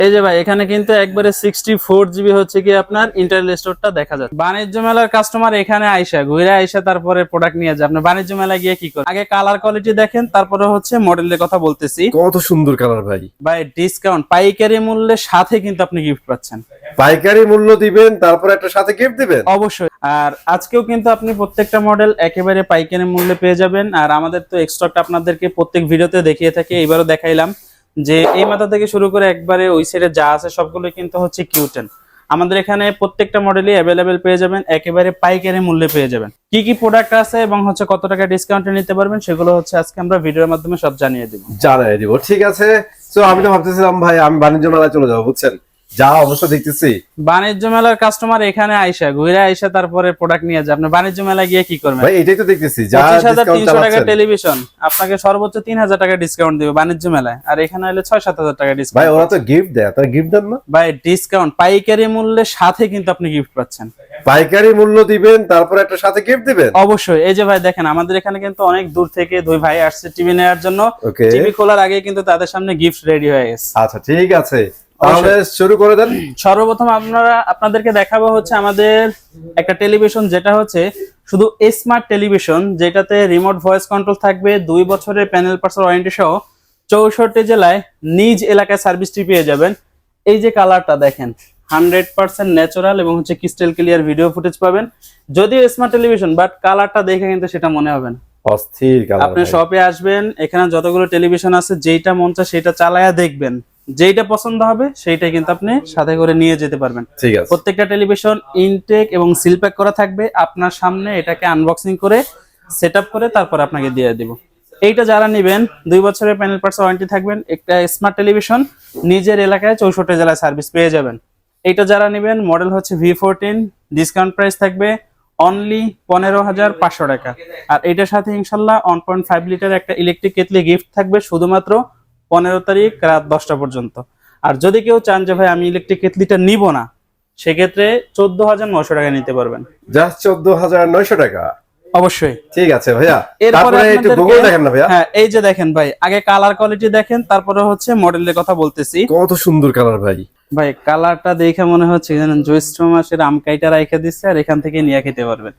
এই যে ভাই এখানে কিন্তু একবারে 64 জিবি হচ্ছে কি আপনার ইন্টারনাল স্টোরটা দেখা যাচ্ছে। বাণিজ্য মেলার কাস্টমার এখানে ঘুরে আইসা তারপরে প্রোডাক্ট নিয়ে যায়। আপনি বাণিজ্য মেলায় গিয়ে কি করেন? আগে কালার কোয়ালিটি দেখেন, তারপরে হচ্ছে মডেলের কথা বলতেছি। কত সুন্দর কালার ভাই! ভাই ডিসকাউন্ট পাইকারি মূল্যের সাথে কিন্তু আপনি গিফট পাচ্ছেন। পাইকারি মূল্য দিবেন, তারপর একটা সাথে গিফট দিবেন অবশ্যই। আর আজকেও কিন্তু আপনি প্রত্যেকটা মডেল একেবারে পাইকারি মূল্যে পেয়ে যাবেন। আর আমাদের তো এক্সট্রাটা আপনাদেরকে প্রত্যেক ভিডিওতে দেখিয়ে থাকি, এবারও দেখাইলাম যে এই মাথা থেকে শুরু করে একবারে ওই সাইডে যা আছে সবগুলো কিন্তু হচ্ছে কিউ10। আমাদের এখানে প্রত্যেকটা মডেলই অ্যাভেলেবেল পেয়ে যাবেন, একেবারে পাইকারি মূল্যে পেয়ে যাবেন। কি কি প্রোডাক্ট আছে এবং হচ্ছে কত টাকা ডিসকাউন্টে নিতে পারবেন সেগুলো হচ্ছে আজকে আমরা ভিডিওর মাধ্যমে সব জানিয়ে দিব। ঠিক আছে। তো আমি তো ভাবতেছিলাম ভাই আমি বাণিজ্য মেলায় চলে যাবো, বুঝছেন যা অবস্থা দেখতেছি। বাণিজ্য মেলার কাস্টমার এখানে ঘুরে আইসা তারপরে প্রোডাক্ট নিয়ে যায়। আপনি বাণিজ্য মেলায় গিয়ে কি করবেন? ভাই এটাই তো দেখতেছি, যা 25,300 টাকা টেলিভিশন আপনাকে সর্বোচ্চ 3,000 টাকা ডিসকাউন্ট দিবে বাণিজ্য মেলায়, আর এখানে হলে 6-7 হাজার টাকা ডিসকাউন্ট। ভাই ওরা তো গিফট দেয়, আপনারা গিফট দেন না? ভাই ডিসকাউন্ট পাইকারি মূল্যের সাথে কিন্তু আপনি গিফট পাচ্ছেন। পাইকারি মূল্য দিবেন, তারপর একটা সাথে গিফট দিবেন। অবশ্যই। এই যে ভাই দেখেন আমাদের এখানে কিন্তু অনেক দূর থেকে দুই ভাই আসছে টিভি নেওয়ার জন্য। টিভি খোলার আগে কিন্তু তাদের সামনে গিফট রেডি হয়ে গেছে। আচ্ছা ঠিক আছে, তাহলে শুরু করে দেন। সর্বপ্রথম আপনাদেরকে দেখাবো হচ্ছে আমাদের একটা টেলিভিশন, যেটা হচ্ছে শুধু স্মার্ট টেলিভিশন, যেটাতে রিমোট ভয়েস কন্ট্রোল থাকবে, 2 বছরের প্যানেল পার্টস ওয়ারেন্টি সহ 64 জেলায় নিজ এলাকায় সার্ভিসটি পেয়ে যাবেন। এই যে কালারটা দেখেন, 100% ন্যাচারাল এবং হচ্ছে ক্রিস্টাল ক্লিয়ার ভিডিও ফুটেজ পাবেন। যদিও স্মার্ট টেলিভিশন, বাট কালারটা দেখে কিন্তু সেটা মনে হবে না। অস্থির কালার। আপনি শপে আসবেন, এখানে যতগুলো টেলিভিশন আছে যেইটা মন চায় সেটা চালায়া দেখবেন, যেইটা পছন্দ হবে সেইটাই কিন্তু আপনি সাথে করে নিয়ে যেতে পারবেন। ঠিক আছে। প্রত্যেকটা টেলিভিশন ইনটেক এবং সিল প্যাক করা থাকবে, আপনার সামনে এটাকে আনবক্সিং করে সেটআপ করে তারপর আপনাকে দিয়ে দিব। এইটা যারা নেবেন 2 বছরের প্যানেল পার্টস ওয়ারেন্টি থাকবেন, একটা স্মার্ট টেলিভিশন নিজের এলাকায় 64 জেলায় সার্ভিস পেয়ে যাবেন। এইটা যারা নেবেন মডেল হচ্ছে V14, ডিসকাউন্ট প্রাইস থাকবে অনলি 15,500 টাকা। আর এটার সাথে ইনশাল্লাহ 1.5 লিটার একটা ইলেকট্রিক কেটলি গিফট থাকবে শুধুমাত্র 15 তারিখ রাত 10টা পর্যন্ত। আর যদি কেউ চান যে ভাই আমি ইলেকট্রিক কেটলিটা নিব না, সেক্ষেত্রে 14,900 টাকা নিতে পারবেন। জাস্ট 14,900 টাকা। অবশ্যই। ঠিক আছে ভাইয়া, এরপরে তারপরে একটু গুগল দেখেন না ভাইয়া? হ্যাঁ এই যে দেখেন ভাই, আগে কালার কোয়ালিটি দেখেন, তারপরে হচ্ছে মডেলের কথা বলতেছি। কত সুন্দর কালার ভাই! ভাই কালারটা দেখে মনে হচ্ছে জানেন জ্যৈষ্ঠ মাসের আম কাইটা রেখে দিচ্ছে আর এখান থেকে নিয়ে খেতে পারবেন।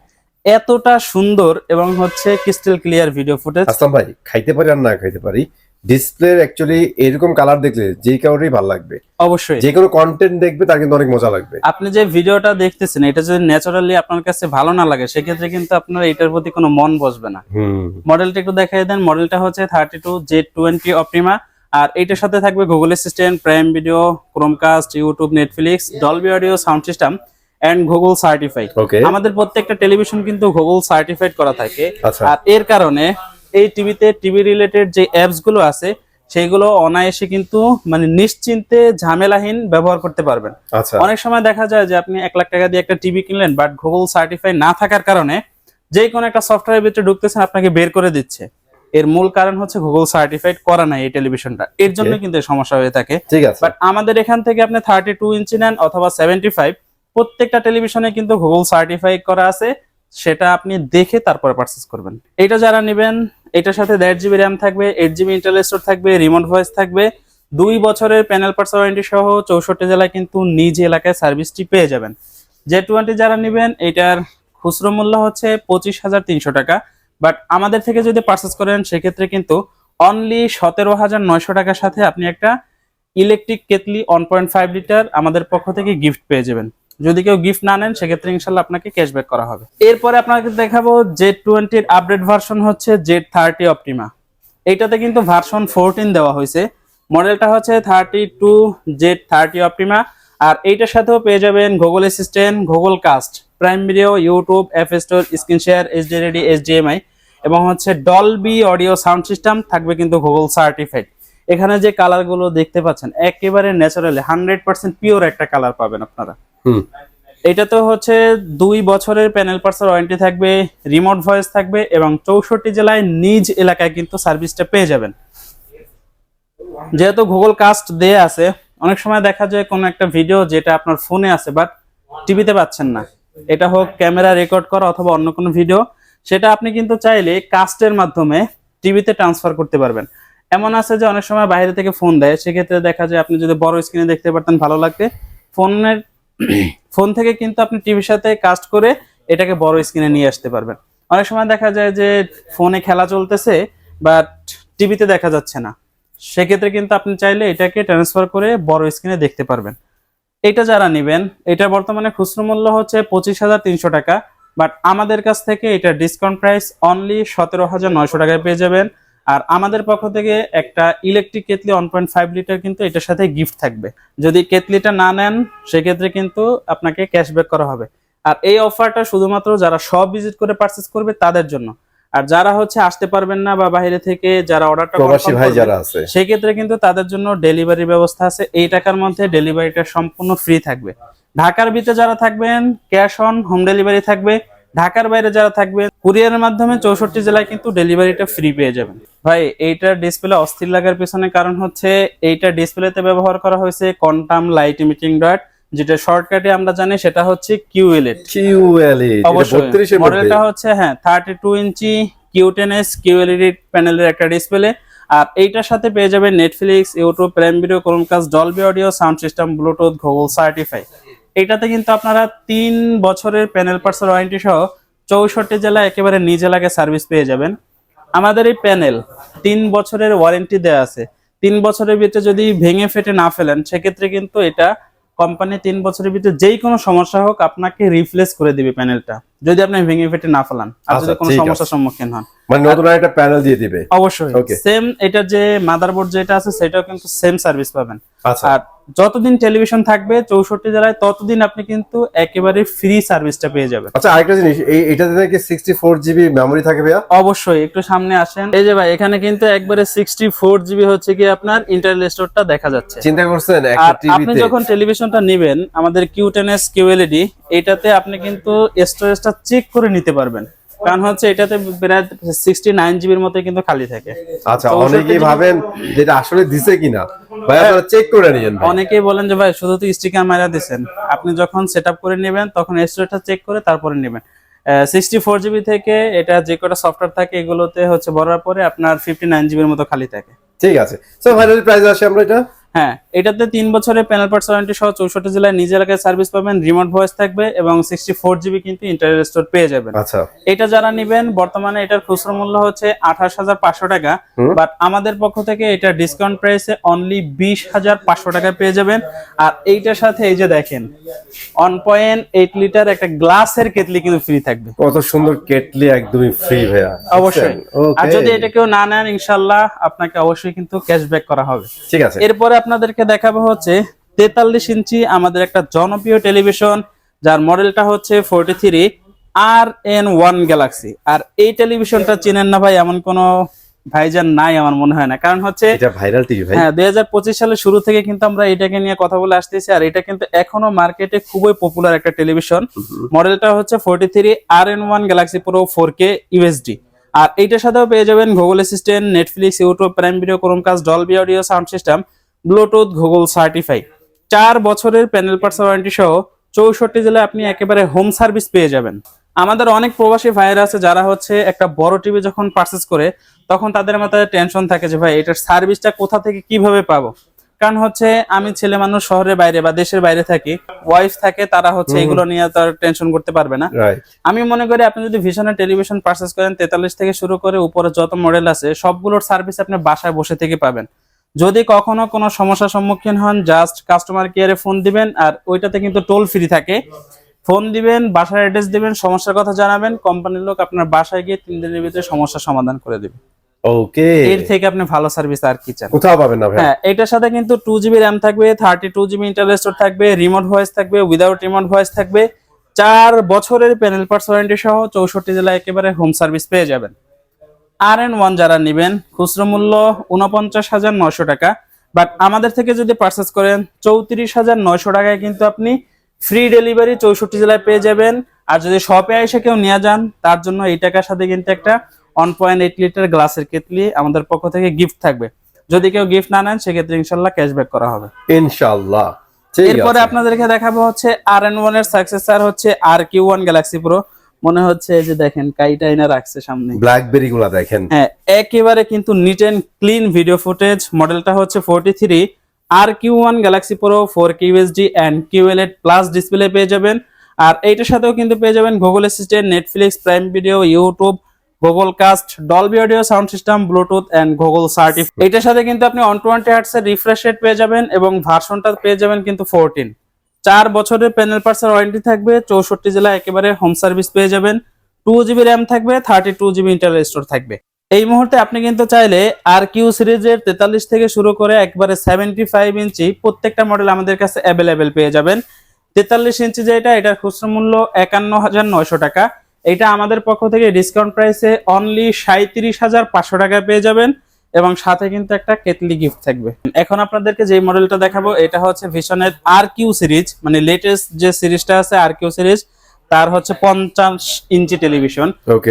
এতটা সুন্দর এবং হচ্ছে ক্রিস্টাল ক্লিয়ার ভিডিও ফুটেজ। আসলাম ভাই, খাইতে পারি আর না খাইতে পারি, ডিসপ্লের অ্যাকচুয়ালি এরকম কালার দেখলে যেই কাউরেই ভালো লাগবে। অবশ্যই যে কোনো কন্টেন্ট দেখবে তার কিন্তু অনেক মজা লাগবে। আপনি যে ভিডিওটা দেখতেছেন এটা যদি ন্যাচারালি আপনার কাছে ভালো না লাগে, সেক্ষেত্রে কিন্তু আপনার এটার প্রতি কোনো মন বসবে না। মডেলটা একটু দেখাই দেন। মডেলটা হচ্ছে 32Z20 অপটিমা। আর এইটার সাথে থাকবে Google Assistant, Prime Video, Chromecast, YouTube, Netflix, Dolby audio sound system and Google certified. আমাদের প্রত্যেকটা টেলিভিশন কিন্তু গুগল সার্টিফাইড করা থাকে। আর এর কারণে এই টিভি রিলেটেড যে অ্যাপস গুলো আছে সেইগুলো অনায়াসে কিন্তু মানে নিশ্চিন্তে ঝামেলাহীন ব্যবহার করতে পারবেন। অনেক সময় দেখা যায় যে আপনি 1 লাখ টাকা দিয়ে একটা টিভি কিনলেন, বাট গুগল সার্টিফাই না থাকার কারণে যে কোনো একটা সফটওয়্যারের ভিতরে ঢুকতেছেন আপনাকে বের করে দিচ্ছে। এর মূল কারণ হচ্ছে গুগল সার্টিফাইড করা নাই এই টেলিভিশনটা, এর জন্য কিন্তু সমস্যা হয়ে থাকে। বাট আমাদের এখান থেকে আপনি 32 ইঞ্চি নেন অথবা 75, প্রত্যেকটা টেলিভিশনে কিন্তু গুগল সার্টিফাই করা আছে, সেটা আপনি দেখে তারপরে পারচেজ করবেন। এটা যারা নেবেন এটার সাথে 1.5 জিবি র্যাম থাকবে, 8 জিবি ইন্টারনাল স্টোর থাকবে, রিমোট ভয়েস থাকবে, 2 বছরের প্যানেল পার্টস ওয়ারেন্টি সহ 64 জেলায় কিন্তু নিজ এলাকায় সার্ভিসটি পেয়ে যাবেন। Z20 যারা নেবেন এটার খুচরো মূল্য হচ্ছে 25,300 টাকা, বাট আমাদের থেকে যদি পারচেজ করেন সেক্ষেত্রে কিন্তু অনলি 17,900 টাকার সাথে আপনি একটা ইলেকট্রিক কেটলি 1.5 লিটার আমাদের পক্ষ থেকে গিফট পেয়ে যাবেন। যদি কেউ গিফট না নেন সেক্ষেত্রে ইনশাল্লাহ আপনাকে ক্যাশব্যাক করা হবে। এরপরে আপনাকে দেখাবো Z20 এর আপডেট ভার্সন হচ্ছে Z30 অপটিমা। এইটাতে কিন্তু ভার্সন 14 দেওয়া হয়েছে। মডেলটা হচ্ছে 32Z30 অপটিমা। আর এইটার সাথেও পেয়ে যাবেন Google Assistant, Google Cast, Prime Video, YouTube, app store, screen share, HD ready, HDMI এবং হচ্ছে ডলবি অডিও সাউন্ড সিস্টেম থাকবে কিন্তু গুগল সার্টিফাইড। এখানে যে কালার গুলো দেখতে পাচ্ছেন একেবারে ন্যাচারালি 100% পিওর একটা কালার পাবেন আপনারা। এটা তো হচ্ছে 2 বছরের প্যানেল পার্টস ওয়ারেন্টি থাকবে, রিমোট ভয়েস থাকবে এবং 64 জেলায় নিজ এলাকায় কিন্তু সার্ভিসটা পেয়ে যাবেন। যেহেতু গুগল কাস্ট দেয়া আছে, অনেক সময় দেখা যায় কোন একটা ভিডিও যেটা আপনার ফোনে আছে বাট টিভিতে পাচ্ছেন না, এটা হোক ক্যামেরা রেকর্ড করা অথবা অন্য কোনো ভিডিও, সেটা আপনি কিন্তু চাইলে কাস্টের মাধ্যমে টিভিতে ট্রান্সফার করতে পারবেন। এমন আছে যে অনেক সময় বাইরে থেকে ফোন দেয়, সেক্ষেত্রে দেখা যায় আপনি যদি বড় স্ক্রিনে দেখতে পারতেন ভালো লাগবে। ফোনের ফোন থেকে কিন্তু আপনি টিভির সাথে কাস্ট করে এটাকে বড় স্ক্রিনে নিয়ে আসতে পারবেন। অনেক সময় দেখা যায় যে ফোনে খেলা চলতেছে বাট টিভিতে দেখা যাচ্ছে না, সেক্ষেত্রে কিন্তু আপনি চাইলে এটাকে ট্রান্সফার করে বড় স্ক্রিনে দেখতে পারবেন। এটা যারা নেবেন, এটা বর্তমানে খুচরো মূল্য হচ্ছে 25,300 টাকা, বাট আমাদের কাছ থেকে এটা ডিসকাউন্ট প্রাইস অনলি 17,900 টাকায় পেয়ে যাবেন। আর আমাদের পক্ষ থেকে একটা ইলেকট্রিক কেটলি 1.5 লিটার কিন্তু এটার সাথে গিফট থাকবে। যদি কেটলিটা না নেন সেক্ষেত্রে কিন্তু আপনাকে ক্যাশব্যাক করা হবে। আর এই অফারটা শুধুমাত্র যারা সব ভিজিট করে পারচেজ করবে তাদের জন্য। আর যারা হচ্ছে আসতে পারবেন না বা বাইরে থেকে যারা অর্ডারটা প্রবাসী ভাই যারা আছে সেই ক্ষেত্রে কিন্তু তাদের জন্য ডেলিভারি ব্যবস্থা আছে। এই টাকার মধ্যে ডেলিভারিটা সম্পূর্ণ ফ্রি থাকবে। ঢাকার ভিতরে যারা থাকবেন ক্যাশ অন হোম ডেলিভারি থাকবে। ঢাকার বাইরে যারা থাকবে কুরিয়ারের মাধ্যমে 64 জেলায় কিন্তু ডেলিভারিটা ফ্রি পেয়ে যাবেন। ভাই এইটার ডিসপ্লে অস্থির লাগার পিছনে কারণ হচ্ছে এইটা ডিসপ্লেতে ব্যবহার করা হয়েছে কোয়ান্টাম লাইট ইমিটিং ডট, যেটা শর্টকাটে আমরা জানি সেটা হচ্ছে QLED। অবশ্যই মডেলটা হচ্ছে 32 ইঞ্চি Q10s QLED প্যানেলের একটা ডিসপ্লে। আর এইটার সাথে পেয়ে যাবেন Netflix, YouTube, prime Video, Chromecast, Dolby audio, sound system, Bluetooth, Google certify. এটাতে কিন্তু আপনারা 3 বছরের প্যানেল পার্টসের ওয়ারেন্টি সহ 64 জেলায় একেবারে নিজ এলাকায় সার্ভিস পেয়ে যাবেন। আমাদের এই প্যানেল 3 বছরের ওয়ারেন্টি দেওয়া আছে। 3 বছরের ভিতরে যদি ভেঙে ফেটে না ফেলেন সেক্ষেত্রে কিন্তু এটা কোম্পানি 3 বছরের ভিতরে যেই কোনো সমস্যা হোক আপনাকে রিপ্লেস করে দিবে প্যানেলটা, যদি আপনি ভেঙে ফেটে না ফেলান আর যদি কোনো সমস্যার সম্মুখীন হন। মানে নতুন একটা প্যানেল দিয়ে দিবে অবশ্যই সেম এটা যে মাদারবোর্ড যেটা আছে সেটাও কিন্তু সেম সার্ভিস পাবেন। আচ্ছা, আর যতদিন টেলিভিশন থাকবে 64 জেলায় ততদিন আপনি কিন্তু একেবারে ফ্রি সার্ভিসটা পেয়ে যাবেন। আচ্ছা আরেকটা জিনিস, এইটাতে নাকি 64 জিবি মেমরি থাকে ভাইয়া? অবশ্যই, একটু সামনে আসেন। এই যে ভাই এখানে কিন্তু একবারে 64 জিবি হচ্ছে কি আপনার ইন্টারনাল স্টোরটা দেখা যাচ্ছে। চিন্তা করছেন একটা আর টিভিতে আপনি যখন টেলিভিশনটা নেবেন আমাদের Q10s QLED, এটাতে আপনি কিন্তু স্টোরেজটা চেক করে নিতে পারবেন। কারণ হচ্ছে এটাতে প্রায় 69 জিবির মতো কিন্তু খালি থাকে। আচ্ছা, অনেকেই ভাবেন যেটা আসলে দিছে কিনা, ভাই আপনারা চেক করে নিয়েন। অনেকেই বলেন যে ভাই শুধু তো স্টিকার মারা দিবেন, আপনি যখন সেটআপ করে নেবেন তখন স্টোরেজটা চেক করে তারপরে নেবেন। 64 জিবি থেকে এটা যে কটা সফটওয়্যার থাকে এগুলোতে হচ্ছে ভরার পরে আপনার 59 জিবির মতো খালি থাকে। ঠিক আছে, সো ফাইনাল প্রাইস আসে আমরা এটা এটাতে 3 বছরের প্যানেল পার্টস ওয়ারেন্টি সহ 64 জেলায় নিজ এলাকায় সার্ভিস পাবেন, রিমোট ভয়েস থাকবে এবং 64 জিবি কিন্তু ইন্টারনাল স্টোর পেয়ে যাবেন। আচ্ছা, এটা যারা নেবেন বর্তমানে এটার খুচরা মূল্য হচ্ছে 28,500 টাকা, বাট আমাদের পক্ষ থেকে এটা ডিসকাউন্ট প্রাইসে অনলি 20,500 টাকায় পেয়ে যাবেন। আর এইটার সাথে এই যে দেখেন 1.8 লিটার একটা গ্লাসের কেটলি কিন্তু ফ্রি থাকবে। কত সুন্দর কেটলি, একদমই ফ্রি ভাইয়া। অবশ্যই, আর যদি এটা কেউ না নেন ইনশাআল্লাহ আপনাকে অবশ্যই কিন্তু ক্যাশব্যাক করা হবে। ঠিক আছে, এরপরে আপনাদেরকে দেখাবো হচ্ছে 43 ইঞ্চি আমাদের একটা জনপ্রিয় টেলিভিশন, যার মডেলটা হচ্ছে 43 RN1 গ্যালাক্সি। আর এই টেলিভিশনটা চেনেন না ভাই এমন কোনো ভাইজান নাই আমার মনে হয় না, কারণ হচ্ছে এটা ভাইরাল টিভি ভাই। 2025 সালের শুরু থেকে কিন্তু আমরা এটাকে নিয়ে কথা বলে আসতেছি। আর এটা কিন্তু এখনো মার্কেটে খুবই পপুলার একটা টেলিভিশন। মডেলটা হচ্ছে 43 RN1 Galaxy pro 4K UHD। আর এইটার সাথেও পেয়ে যাবেন Google Assistant, Netflix, YouTube, prime Video, Chromecast, Dolby audio, sound system, Bluetooth, Google certify. 4 বছরের প্যানেল পার্টস ওয়ারেন্টি সহ 64 জেলায় আপনি একেবারে হোম সার্ভিস পেয়ে যাবেন। আমাদের অনেক প্রবাসী ভাইয়েরা আছে যারা হচ্ছে একটা বড় টিভি যখন পারচেজ করে তখন তাদের মাথায় টেনশন থাকে যে ভাই এটার সার্ভিসটা কোথা থেকে কিভাবে পাবো। কারণ হচ্ছে আমি ছেলে মানুষ শহরের বাইরে বা দেশের বাইরে থাকি, ওয়াইফ থাকে, তারা হচ্ছে এগুলো নিয়ে তার টেনশন করতে পারবে না। আমি মনে করি আপনি যদি ভিশনের টেলিভিশন পারচেজ করেন 43 থেকে শুরু করে উপরে যত মডেল আছে সবগুলোর সার্ভিস আপনি বাসায় বসে থেকে পাবেন। যদি কখনো কোনো সমস্যার সম্মুখীন হন জাস্ট কাস্টমার কেয়ারে ফোন দিবেন, আর ওইটাতে কিন্তু টোল ফ্রি থাকে। ফোন দিবেন, বাসার অ্যাড্রেস দিবেন, সমস্যার কথা জানাবেন, কোম্পানির লোক আপনার বাসায় গিয়ে 3 দিনের ভিতরে সমস্যার সমাধান করে দিবে। ওকে, এর থেকে আপনি ভালো সার্ভিস আর কি চান? কোথাও পাবেন না ভাই। এটার সাথে কিন্তু 2 জিবি র্যাম থাকবে, 32 জিবি ইন্টারনাল স্টোর থাকবে, রিমোট ভয়েস থাকবে, উইদাউট রিমোট ভয়েস থাকবে, 4 বছরের প্যানেল পার্টস ওয়ারেন্টি সহ 64 জেলায় একেবারে হোম সার্ভিস পেয়ে যাবেন। RN1 যারা নেবেন খুচরো মূল্য 49,900 টাকা, বাট আমাদের থেকে যদি পারচেজ করেন 34,900 টাকায় কিন্তু আপনি ফ্রি ডেলিভারি 64 জেলায় পেয়ে যাবেন। আর যদি শপে এসে কেউ নিয়ে যান তার জন্য এই টাকার সাথে কিন্তু একটা 1.8 লিটার গ্লাসের কেটলি আমাদের পক্ষ থেকে গিফট থাকবে। যদি কেউ গিফট না নেন সেক্ষেত্রে ইনশাল্লাহ ক্যাশব্যাক করা হবে ইনশাআল্লাহ। এরপরে আপনাদেরকে দেখাবো হচ্ছে RN1 এর সাকসেসর হচ্ছে RQ1 গ্যালাক্সি প্রো মনে হচ্ছে এই যে দেখেন কাইটা এনে রাখছে সামনে, ব্ল্যাকবেরি গুলা দেখেন। হ্যাঁ একেবারে কিন্তু neat and clean video footage. মডেলটা হচ্ছে 43 RQ1 Galaxy Pro 4K UHD and QLED plus display পেয়ে যাবেন। আর এইটার সাথেও কিন্তু পেয়ে যাবেন Google Assistant, Netflix, Prime Video, YouTube, Google Cast, Dolby audio sound system, Bluetooth and Google certificate. এটার সাথে কিন্তু আপনি 120 হার্টজ এর রিফ্রেশ রেট পেয়ে যাবেন এবং ভার্সনটা পেয়ে যাবেন কিন্তু 14। 4 বছরের প্যানেল পার্টসের ওয়ারেন্টি থাকবে, 64 জেলা একেবারে হোম সার্ভিস পেয়ে যাবেন, 2GB র্যাম থাকবে, 32GB ইন্টারনাল স্টোর থাকবে। এই মুহূর্তে আপনি কিন্তু চাইলে RQ সিরিজের 43 থেকে শুরু করে একবারে 75 ইঞ্চি প্রত্যেকটা মডেল আমাদের কাছে অ্যাভেলেবেল পেয়ে যাবেন। 43 ইঞ্চি যেটা, এটার খুচরা মূল্য 51,900 টাকা। এটা আমাদের পক্ষ থেকে ডিসকাউন্ট প্রাইসে অনলি 37,500 টাকায় পেয়ে যাবেন এবং সাথে কিন্তু একটা কেটলি গিফট থাকবে। এখন আপনাদেরকে যে মডেলটা দেখাবো এটা হচ্ছে ভিশনের RQ সিরিজ, মানে লেটেস্ট যে সিরিজটা আছে RQ সিরিজ, তার হচ্ছে 50 ইঞ্চি টেলিভিশন।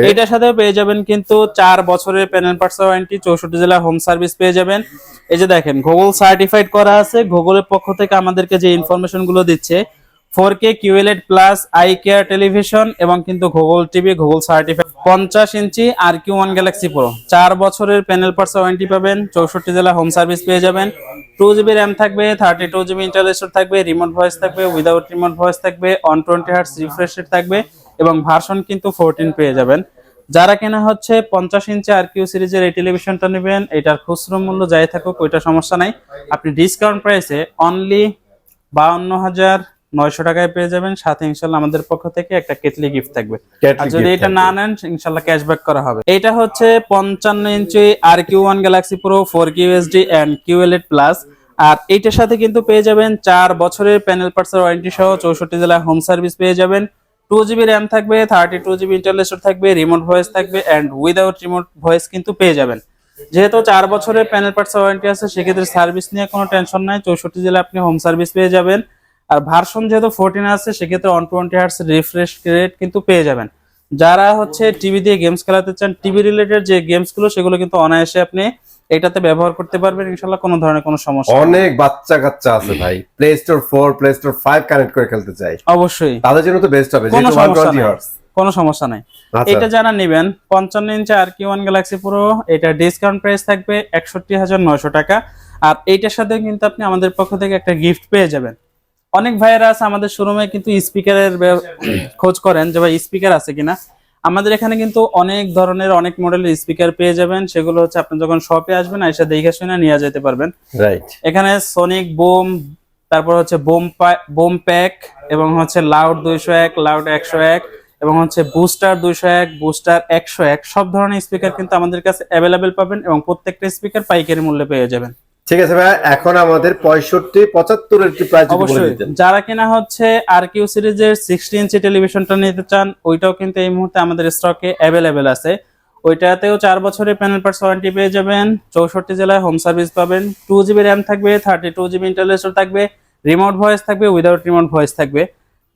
এটার সাথে পেয়ে যাবেন কিন্তু 4 বছরের প্যানেল পার্টস ওয়ারেন্টি, 64 জেলা হোম সার্ভিস পেয়ে যাবেন। এই যে দেখেন গুগল সার্টিফাইড করা আছে, গুগলের পক্ষ থেকে আমাদেরকে যে ইনফরমেশন গুলো দিচ্ছে 4K QLED plus eye care television এবং কিন্তু গুগল টিভি, গুগল সার্টিফাইড 50 ইঞ্চি RQ1 Galaxy Pro, 4 বছরের প্যানেল পার্টস ওয়ারেন্টি পাবেন, 64 জেলা হোম সার্ভিস পেয়ে যাবেন, 2GB র্যাম থাকবে, 32GB ইন্টারনাল স্টোর থাকবে, রিমোট ভয়েস থাকবে, উইদাউট রিমোট ভয়েস থাকবে, 120 হার্টজ রিফ্রেশ রেট থাকবে এবং ভার্সন কিন্তু 14 পেয়ে যাবেন। যারা কেনা হচ্ছে 50 ইঞ্চি RQ সিরিজের এই টেলিভিশনটা নেবেন, এটার খুচরো মূল্য যাই থাকুক ওইটা সমস্যা নাই, আপনি ডিসকাউন্ট প্রাইসে অনলি 52,900 টাকায় পেয়ে যাবেন। সাথে ইনশাল্লাহ আমাদের পক্ষ থেকে একটা কেটলি গিফট থাকবে। আর যদি এটা না নেন ইনশাল্লাহ ক্যাশব্যাক করা হবে। এটা হচ্ছে 55 inch RQ1 Galaxy Pro 4K UHD and QLED plus. আর এইটার সাথে কিন্তু পেয়ে যাবেন 4 বছরের প্যানেল পার্টস ওয়ারেন্টি সহ 64 জেলা হোম সার্ভিস পেয়ে যাবেন, 2GB র্যাম থাকবে, 32GB ইন্টারনাল স্টোর থাকবে, রিমোট ভয়েস থাকবে এন্ড উইদাউট রিমোট ভয়েস কিন্তু পেয়ে যাবেন। যেহেতু 4 বছরের প্যানেল পার্টস ওয়ারেন্টি আছে সেক্ষেত্রে সার্ভিস নিয়ে কোনো টেনশন নাই, 64 জেলা আপনি হোম সার্ভিস পেয়ে যাবেন। আর ভার্সন যেহেতু 14 আছে সেক্ষেত্রে 120 হার্টজ রিফ্রেশ রেট কিন্তু পেয়ে যাবেন। যারা হচ্ছে টিভি দিয়ে গেমস খেলাতে চান, টিভি রিলেটেড যে গেমস গুলো সেগুলো কিন্তু অনায়াসে আপনি এটাতে ব্যবহার করতে পারবেন ইনশাআল্লাহ, কোনো ধরনের কোনো সমস্যা। অনেক বাচ্চা কাচ্চা আছে ভাই, play store 4, play store 5 connect করে খেলতে চাই, অবশ্যই তাদের জন্য তো বেস্ট হবে, কোনো যেহেতু সমস্যা 120 নাই, হার্টজ। কোনো সমস্যা নাই। এটা যারা নেবেন 55 ইঞ্চি RQ1 Galaxy Pro, এটা ডিসকাউন্ট প্রাইস থাকবে 61,900 টাকা। আর এইটার সাথে কিন্তু আপনি আমাদের পক্ষ থেকে একটা গিফট পেয়ে যাবেন। অনেক ভাইয়েরা আছে আমাদের শোরুমে কিন্তু স্পিকারের খোঁজ করেন যে ভাই স্পিকার আছে কিনা। আমাদের এখানে কিন্তু অনেক ধরনের অনেক মডেলের স্পিকার পেয়ে যাবেন, সেগুলো হচ্ছে আপনি যখন শপে আসবেন এসে দেখে শুনে নিয়ে যেতে পারবেন। রাইট, এখানে সনিক বুম, তারপর হচ্ছে বুম প্যাক এবং হচ্ছে লাউড 201, লাউড 101 এবং হচ্ছে বুস্টার 201, বুস্টার 101 সব ধরনের স্পিকার কিন্তু আমাদের কাছে অ্যাভেলেবেল পাবেন এবং প্রত্যেকটা স্পিকার পাইকারি মূল্যে পেয়ে যাবেন। ঠিক আছে ভাই, এখন আমাদের 65, 75 এর কি প্রাইস বলে দিতেন। যারা কিনা হচ্ছে RQ সিরিজের 60 ইঞ্চি টেলিভিশনটা নিতে চান ওইটাও কিন্তু এই মুহূর্তে আমাদের স্টকে অ্যাভেলেবেল আছে। ওইটাতেও 4 বছরের প্যানেল পার্টস ওয়ারেন্টি পেয়ে যাবেন, 64 জেলায় হোম সার্ভিস পাবেন, 2GB র্যাম থাকবে, 32GB ইন্টারনাল স্টোর থাকবে, রিমোট ভয়েস থাকবে, উইদাউট রিমোট ভয়েস থাকবে।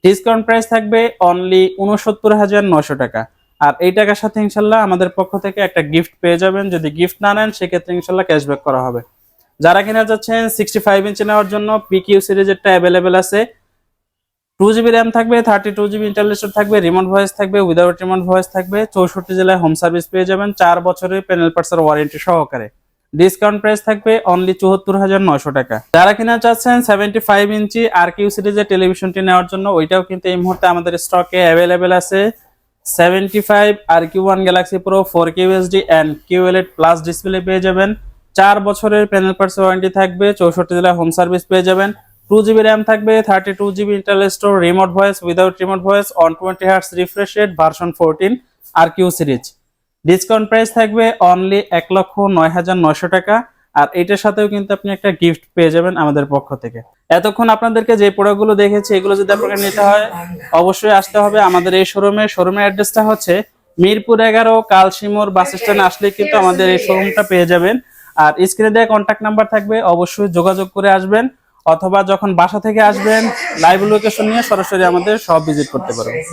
ডিসকাউন্ট প্রাইস থাকবে অনলি 69,900 টাকা। আর এই টাকার সাথে ইনশাল্লাহ আমাদের পক্ষ থেকে একটা গিফট পেয়ে যাবেন। যদি গিফট না নেন সেক্ষেত্রে ইনশাল্লাহ ক্যাশব্যাক করা হবে। যারা কিনা যাচ্ছেন 65 ইঞ্চি নেওয়ার জন্য PQ সিরিজেরটা অ্যাভেলেবেল আছে, 2GB র্যাম থাকবে, 32GB ইন্টারনাল স্টোর থাকবে, রিমোট ভয়েস থাকবে, উইদাউট রিমোট ভয়েস থাকবে, 64 জেলায় হোম সার্ভিস পেয়ে যাবেন 4 বছরের প্যানেল পার্টসের ওয়ারেন্টি সহকারে। ডিসকাউন্ট প্রাইস থাকবে অনলি 74,900 টাকা। যারা কিনা চাচ্ছেন 75 ইঞ্চি RQ সিরিজের টেলিভিশনটি নেওয়ার জন্য ওইটাও কিন্তু এই মুহূর্তে আমাদের স্টকে অ্যাভেলেবেল আছে। 75 RQ1 Galaxy Pro 4K UHD and QLED plus display পেয়ে যাবেন, 4 বছরের প্যানেল পার্টস ওয়ারেন্টি থাকবে, 64 জেলায় হোম সার্ভিস পেয়ে যাবেন, 2GB র্যাম থাকবে, 32GB internal store, remote voice, without remote voice, 120 hertz refresh rate, version 14 RQ series. Discount price থাকবে only 1,09,900 টাকা। আর এটার সাথেও কিন্তু আপনি একটা গিফট পেয়ে যাবেন আমাদের পক্ষ থেকে। এতক্ষণ আপনাদেরকে যে প্রোডাক্টগুলো দেখেছি এগুলো যদি আপনাকে নিতে হয় অবশ্যই আসতে হবে আমাদের এই শোরুমে। শোরুমের অ্যাড্রেসটা হচ্ছে মিরপুর 11 কালশিমোর বাস স্ট্যান্ডে আসলে কিন্তু আমাদের এই শোরুমটা পেয়ে যাবেন। আর স্ক্রিনে দেওয়া কন্ট্যাক্ট নাম্বার থাকবে, অবশ্যই যোগাযোগ করে আসবেন, অথবা যখন বাসা থেকে আসবেন লাইভ লোকেশন নিয়ে সরাসরি আমাদের শপ ভিজিট করতে পারবেন।